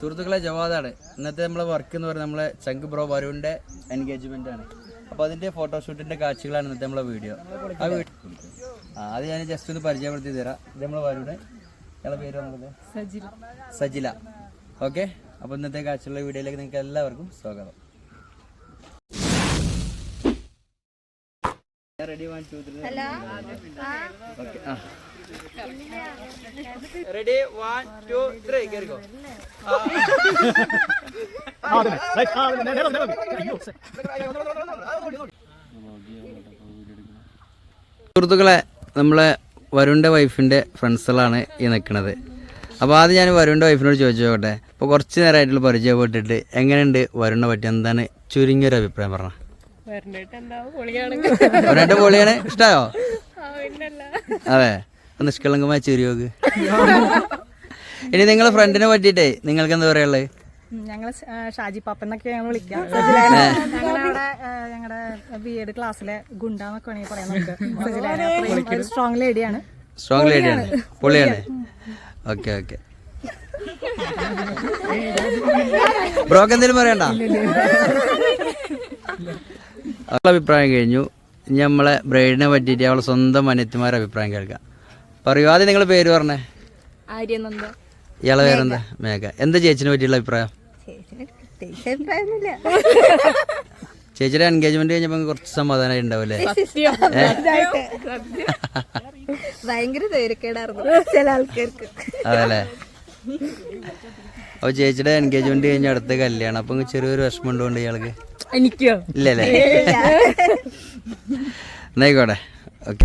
സുഹൃത്തുക്കളെ ജവാദാണ്. ഇന്നത്തെ നമ്മളെ വർക്ക് എന്ന് പറയുന്നത് നമ്മളെ ചങ്ക് ബ്രോ വരുണിന്റെ എൻഗേജ്മെന്റ് ആണ്. അപ്പോൾ അതിന്റെ ഫോട്ടോഷൂട്ടിന്റെ കാഴ്ചകളാണ് ഇന്നത്തെ നമ്മളെ വീഡിയോ. അത് ഞാൻ ജസ്റ്റ് ഒന്ന് പരിചയപ്പെടുത്തി തരാം. ഇത് നമ്മളെ വരുണ്, ഞങ്ങളുടെ പേര് വന്നത് സജില. ഓക്കെ, അപ്പോൾ ഇന്നത്തെ കാഴ്ചയുള്ള വീഡിയോയിലേക്ക് നിങ്ങൾക്ക് എല്ലാവർക്കും സ്വാഗതം. Ready 1 2 3 okay. റെഡി 1 2 3 കേറിക്കോ. സുഹൃത്തുക്കളെ, നമ്മളെ വരുണിന്റെ വൈഫിന്റെ ഫ്രണ്ട്സുകളാണ് ഈ നിൽക്കുന്നത്. അപ്പോൾ ആദ്യം ഞാൻ വരുണിന്റെ വൈഫിനോട് ചോദിച്ചു നോക്കട്ടെ. ഇപ്പോൾ കുറച്ച് നേരമായിട്ടുള്ള പരിചയപ്പെട്ടിട്ട് എങ്ങനെയുണ്ട് വരുണിനെ പറ്റി, എന്താണ് ചുരുങ്ങിയൊരു അഭിപ്രായം പറഞ്ഞ? ഒരെണ്ണം പൊളിയാണ്. ഇഷ്ടായോ? അതെ, നിഷ്കളങ്കമായ ചിരിയോക്ക്. ഇനി നിങ്ങളെ ഫ്രണ്ടിനെ പറ്റിയിട്ടേ നിങ്ങൾക്ക് എന്താ പറയാനുള്ളത്? ഞങ്ങള് ഷാജി പാപ്പ എന്നൊക്കെ ഞങ്ങൾ വിളിക്കാം. ഞങ്ങളുടെ BEd ക്ലാസ്സിലെ ഗുണ്ടാന്നൊക്കെ വേണമെങ്കിൽ പറയാൻ നമുക്ക്. സ്ട്രോങ് ലേഡിയാണ്. സ്ട്രോങ് ലേഡിയാണ്, പൊളിയാണ്. Okay okay. ബ്രോക്ക് എന്തെങ്കിലും പറയണ്ട? അവളുടെ അഭിപ്രായം കഴിഞ്ഞു. ഇനി നമ്മളെ ബ്രൈഡിനെ പറ്റിയിട്ട് അവളെ സ്വന്തം അനിയത്തിമാരുടെ അഭിപ്രായം കേൾക്കാം. പറയൂ, ആദ്യം നിങ്ങളെ പേര് പറഞ്ഞേ. ഇയാളെ പേരെന്താ? മേഘ. എന്താ ചേച്ചിനെ പറ്റിയുള്ള അഭിപ്രായം? ചേച്ചിയുടെ എൻഗേജ്മെന്റ് കഴിഞ്ഞപ്പോൾ കുറച്ച് സമാധാനമായി ഉണ്ടാവല്ലേ? ഭയങ്കര ചില ആൾക്കാർക്ക്. അതല്ലേ. അപ്പോൾ ചേച്ചിയുടെ എൻഗേജ്മെന്റ് കഴിഞ്ഞ അടുത്ത കല്യാണം, അപ്പം ചെറിയൊരു വിഷമം ഉണ്ടോണ്ട് ഇയാൾക്ക്? എനിക്കോ? ഇല്ലല്ലേ. എന്നായിക്കോട്ടെ. ഓക്കെ.